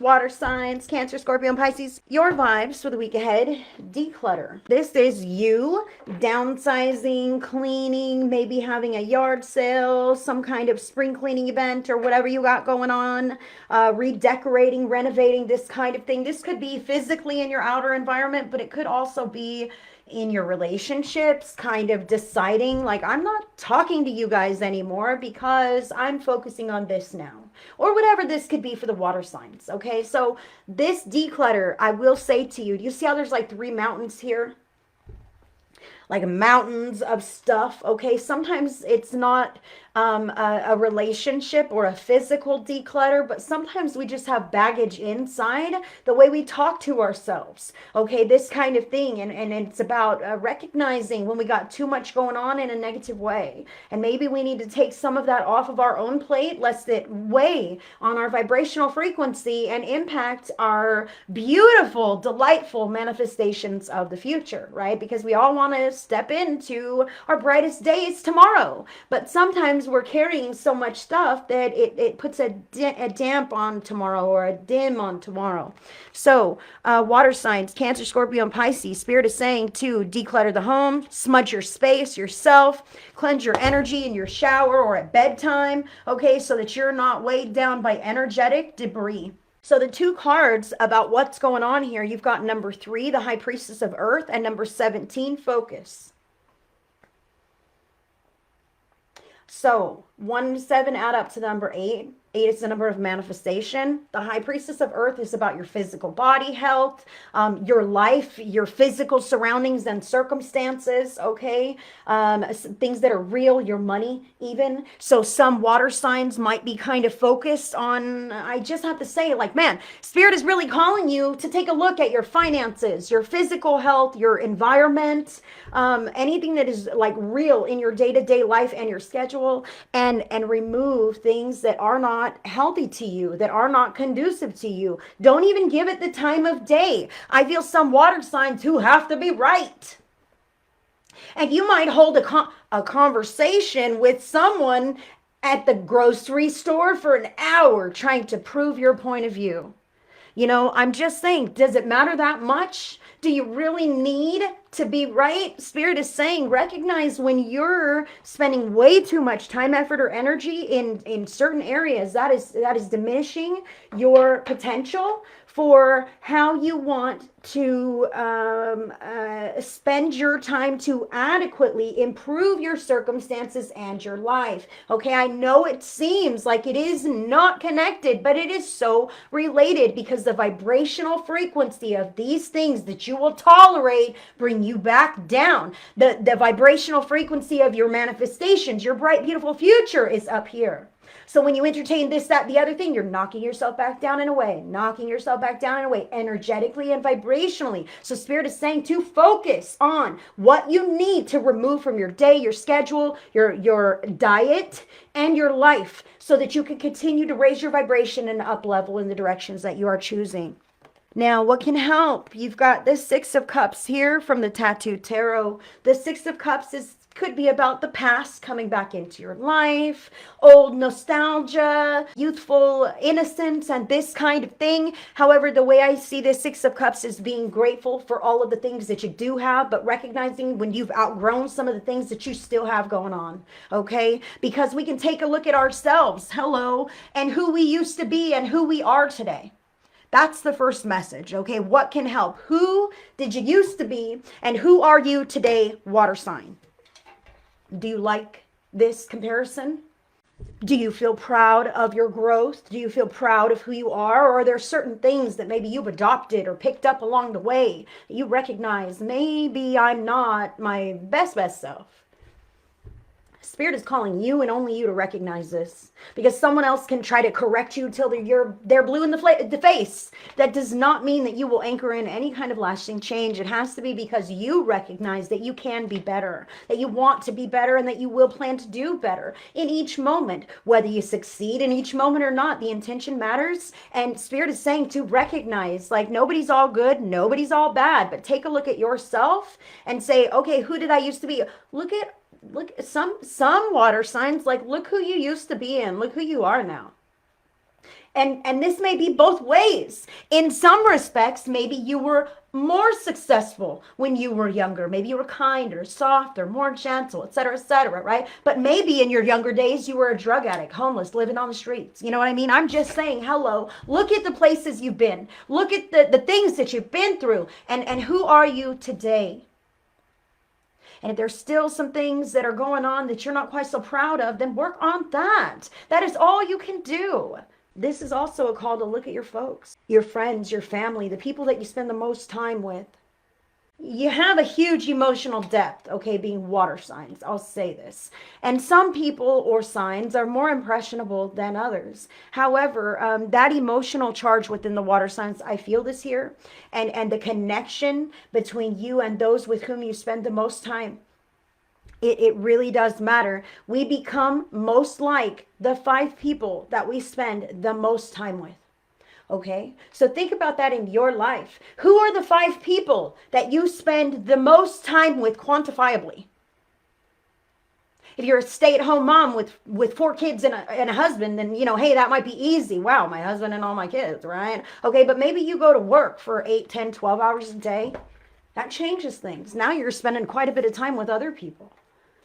water signs, Cancer, Scorpio, and Pisces. Your vibes for the week ahead, declutter. This is you downsizing, cleaning, maybe having a yard sale, some kind of spring cleaning event or whatever you got going on, redecorating, renovating, this kind of thing. This could be physically in your outer environment, but it could also be in your relationships, kind of deciding like, I'm not talking to you guys anymore because I'm focusing on this now, or whatever this could be for the water signs. Okay, so this declutter, I will say to you, do you see how there's like 3 mountains here? Like mountains of stuff. Okay, sometimes it's not a relationship or a physical declutter, but sometimes we just have baggage inside the way we talk to ourselves. Okay, this kind of thing. And it's about recognizing when we got too much going on in a negative way. And maybe we need to take some of that off of our own plate, lest it weigh on our vibrational frequency and impact our beautiful, delightful manifestations of the future, right? Because we all want to step into our brightest days tomorrow. But sometimes we're carrying so much stuff that it puts a damp on tomorrow, or a dim on tomorrow. So water signs, Cancer, Scorpio, and Pisces, Spirit is saying to declutter the home, smudge your space, yourself, cleanse your energy in your shower or at bedtime, okay, so that you're not weighed down by energetic debris. So the 2 cards about what's going on here, you've got number 3, the High Priestess of Earth, and number 17, Focus. So 1 and 7 add up to the number 8. 8 is the number of manifestation. The High Priestess of Earth is about your physical body health, your life, your physical surroundings and circumstances, okay? Things that are real, your money even. So some water signs might be kind of focused on, I just have to say, like, man, Spirit is really calling you to take a look at your finances, your physical health, your environment, anything that is like real in your day-to-day life and your schedule, and remove things that are not healthy to you, that are not conducive to you. Don't even give it the time of day. I feel some water signs who have to be right. And you might hold a conversation with someone at the grocery store for an hour trying to prove your point of view. You know, I'm just saying, does it matter that much? Do you really need to be right? Spirit is saying, recognize when you're spending way too much time, effort, or energy in certain areas, that is diminishing your potential for how you want to spend your time to adequately improve your circumstances and your life. Okay, I know it seems like it is not connected, but it is so related, because the vibrational frequency of these things that you will tolerate bring you back down. The vibrational frequency of your manifestations, your bright, beautiful future, is up here. So when you entertain this, that, the other thing, you're knocking yourself back down and away, knocking yourself back down and away, energetically and vibrationally. So Spirit is saying to focus on what you need to remove from your day, your schedule, your diet, and your life, so that you can continue to raise your vibration and up level in the directions that you are choosing. Now, what can help? You've got this 6 of Cups here from the Tattooed Tarot. The 6 of Cups could be about the past coming back into your life, old nostalgia, youthful innocence, and this kind of thing. However, the way I see this 6 of Cups is being grateful for all of the things that you do have, but recognizing when you've outgrown some of the things that you still have going on, okay? Because we can take a look at ourselves, hello, and who we used to be and who we are today. That's the first message, okay? What can help? Who did you used to be, and who are you today, water sign? Do you like this comparison? Do you feel proud of your growth? Do you feel proud of who you are? Or are there certain things that maybe you've adopted or picked up along the way that you recognize, maybe I'm not my best self? Spirit is calling you and only you to recognize this, because someone else can try to correct you till they're blue in the face. That does not mean that you will anchor in any kind of lasting change. It has to be because you recognize that you can be better, that you want to be better, and that you will plan to do better in each moment. Whether you succeed in each moment or not, the intention matters. And Spirit is saying to recognize, like, nobody's all good, nobody's all bad, but take a look at yourself and say, okay, who did I used to be? Look at some water signs, like, look who you used to be and look who you are now. And this may be both ways. In some respects, maybe you were more successful when you were younger. Maybe you were kinder, softer, more gentle, etc., right? But maybe in your younger days, you were a drug addict, homeless, living on the streets. You know what I mean? I'm just saying, hello, look at the places you've been. Look at the things that you've been through. And who are you today? And if there's still some things that are going on that you're not quite so proud of, then work on that. That is all you can do. This is also a call to look at your folks, your friends, your family, the people that you spend the most time with. You have a huge emotional depth, okay, being water signs, I'll say this. And some people or signs are more impressionable than others. However, that emotional charge within the water signs, I feel this here, and the connection between you and those with whom you spend the most time. It really does matter. We become most like the 5 people that we spend the most time with. Okay, so think about that in your life. Who are the 5 people that you spend the most time with quantifiably? If you're a stay-at-home mom with 4 kids and a husband, then, hey, that might be easy. Wow, my husband and all my kids, right? Okay, but maybe you go to work for 8, 10, 12 hours a day. That changes things. Now you're spending quite a bit of time with other people.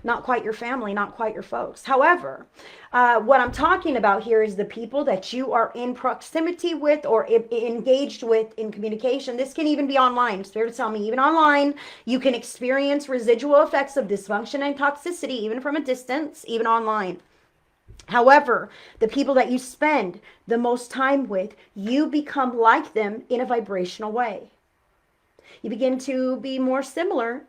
Not quite your family, not quite your folks. However, what I'm talking about here is the people that you are in proximity with or engaged with in communication. This can even be online. Spirit tell me, even online, you can experience residual effects of dysfunction and toxicity, even from a distance, even online. However, the people that you spend the most time with, you become like them in a vibrational way. You begin to be more similar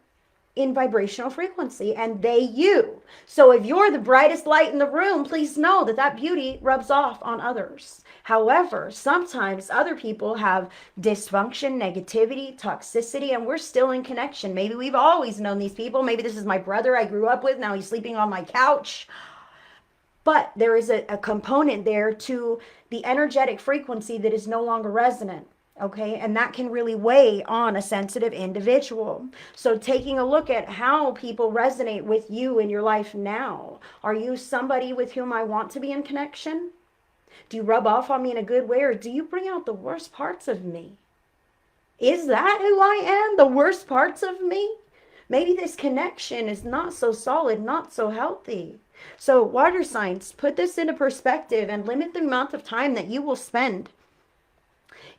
in vibrational frequency, and they you. So if you're the brightest light in the room, please know that that beauty rubs off on others. However, sometimes other people have dysfunction, negativity, toxicity, and we're still in connection. Maybe we've always known these people. Maybe this is my brother I grew up with. Now he's sleeping on my couch. But there is a component there to the energetic frequency that is no longer resonant. Okay, and that can really weigh on a sensitive individual. So taking a look at how people resonate with you in your life now. Are you somebody with whom I want to be in connection? Do you rub off on me in a good way, or do you bring out the worst parts of me? Is that who I am? The worst parts of me? Maybe this connection is not so solid, not so healthy. So water signs, put this into perspective and limit the amount of time that you will spend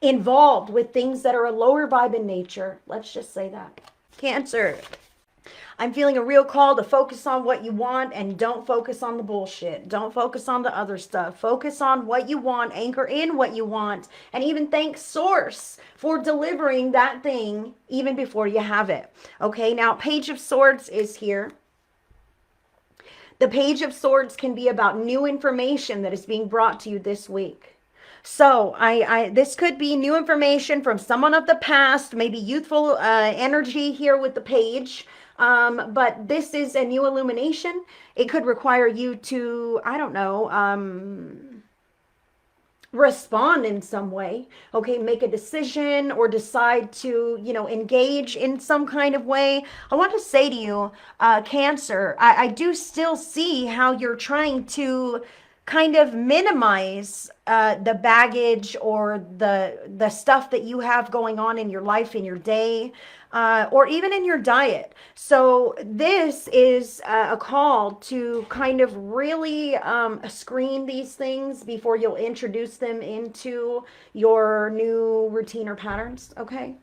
involved with things that are a lower vibe in nature. Let's just say that. Cancer. I'm feeling a real call to focus on what you want and don't focus on the bullshit. Don't focus on the other stuff. Focus on what you want, anchor in what you want, and even thank Source for delivering that thing even before you have it. Okay, now Page of Swords is here. The Page of Swords can be about new information that is being brought to you this week. So this could be new information from someone of the past, maybe youthful energy here with the page. But this is a new illumination. It could require you to, I don't know, respond in some way. Okay, make a decision or decide to, engage in some kind of way. I want to say to you, Cancer, I do still see how you're trying to kind of minimize the baggage or the stuff that you have going on in your life, in your day, or even in your diet. So this is a call to kind of really screen these things before you'll introduce them into your new routine or patterns, okay?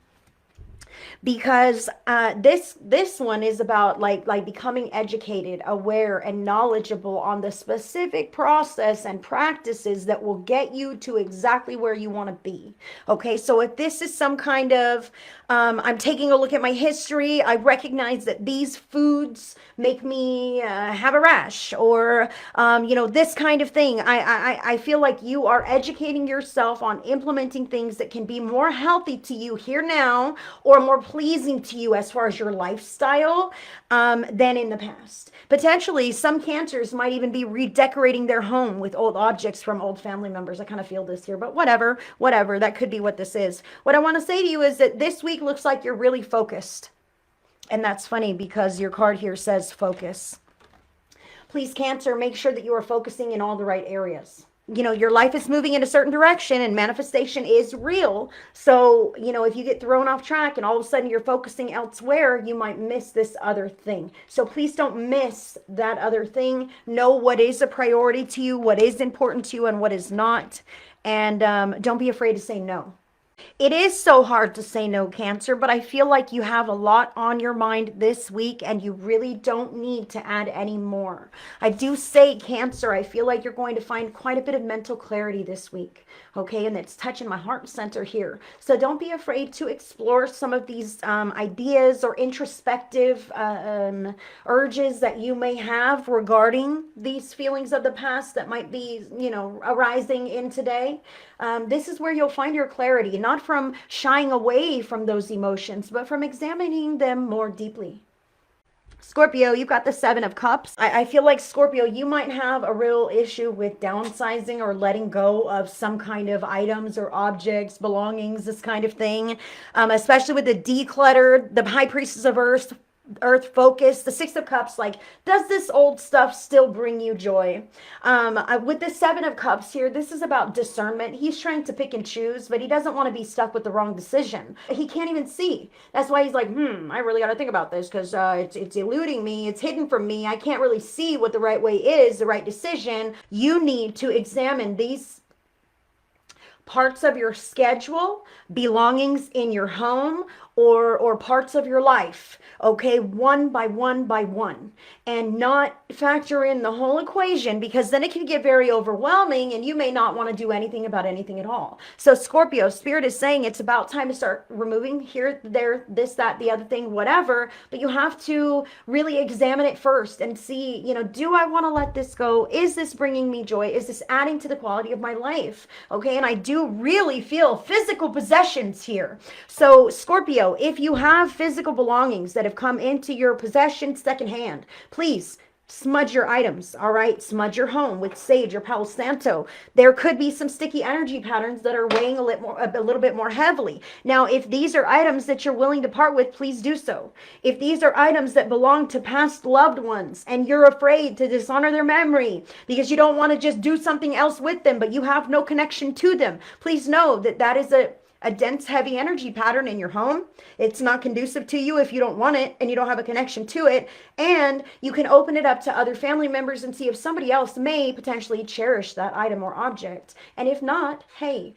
Because this one is about like becoming educated, aware, and knowledgeable on the specific process and practices that will get you to exactly where you want to be. Okay, so if this is some kind of I'm taking a look at my history, I recognize that these foods make me have a rash, or this kind of thing. I feel like you are educating yourself on implementing things that can be more healthy to you here now, or more pleasing to you as far as your lifestyle than in the past. Potentially, some Cancers might even be redecorating their home with old objects from old family members. I kind of feel this here, but whatever, that could be what this is. What I want to say to you is that this week looks like you're really focused. And that's funny because your card here says focus. Please, Cancer, make sure that you are focusing in all the right areas. your life is moving in a certain direction and manifestation is real. So, if you get thrown off track and all of a sudden you're focusing elsewhere, you might miss this other thing. So please don't miss that other thing. Know what is a priority to you, what is important to you, and what is not. And don't be afraid to say no. It is so hard to say no, Cancer, but I feel like you have a lot on your mind this week and you really don't need to add any more. I do say, Cancer, I feel like you're going to find quite a bit of mental clarity this week, okay? And it's touching my heart center here. So don't be afraid to explore some of these ideas or introspective urges that you may have regarding these feelings of the past that might be, arising in today. This is where you'll find your clarity, not from shying away from those emotions, but from examining them more deeply. Scorpio, you've got the Seven of Cups. I feel like, Scorpio, you might have a real issue with downsizing or letting go of some kind of items or objects, belongings, this kind of thing, especially with the declutter, the High Priestess of Earth focus, the Six of Cups. Like, does this old stuff still bring you joy? With the Seven of Cups here, this is about discernment. He's trying to pick and choose, but he doesn't want to be stuck with the wrong decision. He can't even see. That's why he's like, I really got to think about this, because it's eluding me. It's hidden from me. I can't really see what the right way is, the right decision. You need to examine these parts of your schedule, belongings in your home, or parts of your life, okay, one by one, and not factor in the whole equation, because then it can get very overwhelming and you may not want to do anything about anything at all. So Scorpio, Spirit is saying it's about time to start removing here, there, this, that, the other thing, whatever, but you have to really examine it first and see, do I want to let this go? Is this bringing me joy? Is this adding to the quality of my life? Okay, and I do really feel physical possessions here. So Scorpio, if you have physical belongings that have come into your possession secondhand, please smudge your items, all right? Smudge your home with sage or Palo Santo. There could be some sticky energy patterns that are weighing a little bit more heavily. Now, if these are items that you're willing to part with, please do so. If these are items that belong to past loved ones and you're afraid to dishonor their memory because you don't want to just do something else with them, but you have no connection to them, please know that that is a dense, heavy energy pattern in your home. It's not conducive to you if you don't want it and you don't have a connection to it. And you can open it up to other family members and see if somebody else may potentially cherish that item or object. And if not, hey,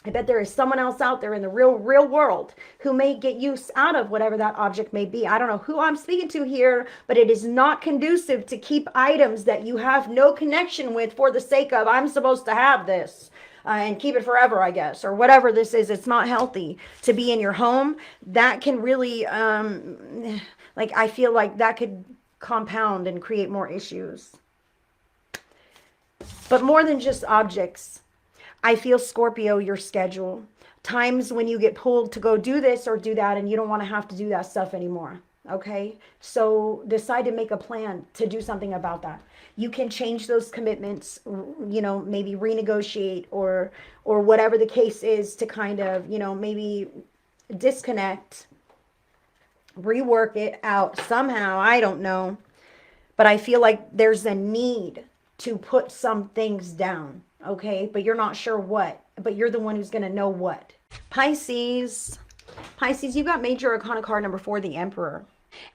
I bet there is someone else out there in the real world who may get use out of whatever that object may be. I don't know who I'm speaking to here, but it is not conducive to keep items that you have no connection with for the sake of, I'm supposed to have this. And keep it forever, I guess, or whatever this is. It's not healthy to be in your home. That can really, I feel like that could compound and create more issues. But more than just objects, I feel, Scorpio, your schedule. Times when you get pulled to go do this or do that and you don't want to have to do that stuff anymore. Okay, so decide to make a plan to do something about that. You can change those commitments, maybe renegotiate or whatever the case is to kind of, maybe disconnect, rework it out somehow. I don't know. But I feel like there's a need to put some things down, okay? But you're not sure what, but you're the one who's going to know what. Pisces, you've got major arcana card number 4, the Emperor.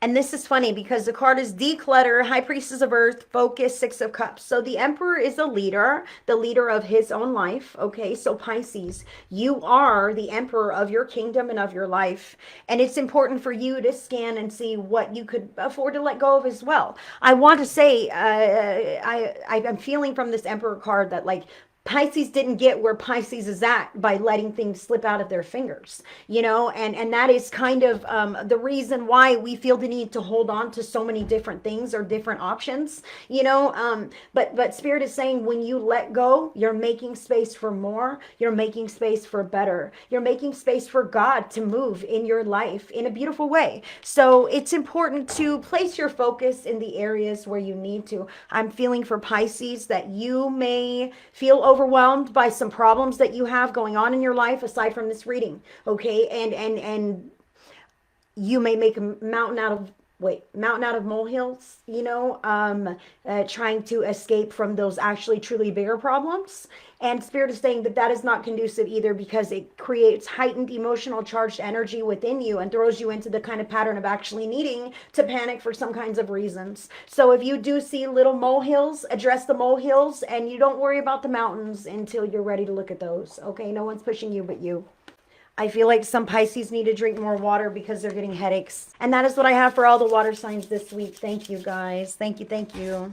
And this is funny because the card is declutter, High Priestess of Earth, focus, Six of Cups. So the Emperor is a leader, the leader of his own life. Okay, so Pisces, you are the Emperor of your kingdom and of your life. And it's important for you to scan and see what you could afford to let go of as well. I want to say, I'm feeling from this Emperor card that Pisces didn't get where Pisces is at by letting things slip out of their fingers, and that is kind of the reason why we feel the need to hold on to so many different things or different options, but Spirit is saying when you let go, you're making space for more, you're making space for better, you're making space for God to move in your life in a beautiful way. So it's important to place your focus in the areas where you need to. I'm feeling for Pisces that you may feel overwhelmed by some problems that you have going on in your life aside from this reading, okay? And you may make a mountain out of mountain out of molehills, trying to escape from those actually truly bigger problems. And Spirit is saying that that is not conducive either, because it creates heightened emotional charged energy within you and throws you into the kind of pattern of actually needing to panic for some kinds of reasons. So if you do see little molehills, address the molehills, and you don't worry about the mountains until you're ready to look at those. Okay, no one's pushing you but you. I feel like some Pisces need to drink more water because they're getting headaches. And that is what I have for all the water signs this week. Thank you, guys. Thank you. Thank you.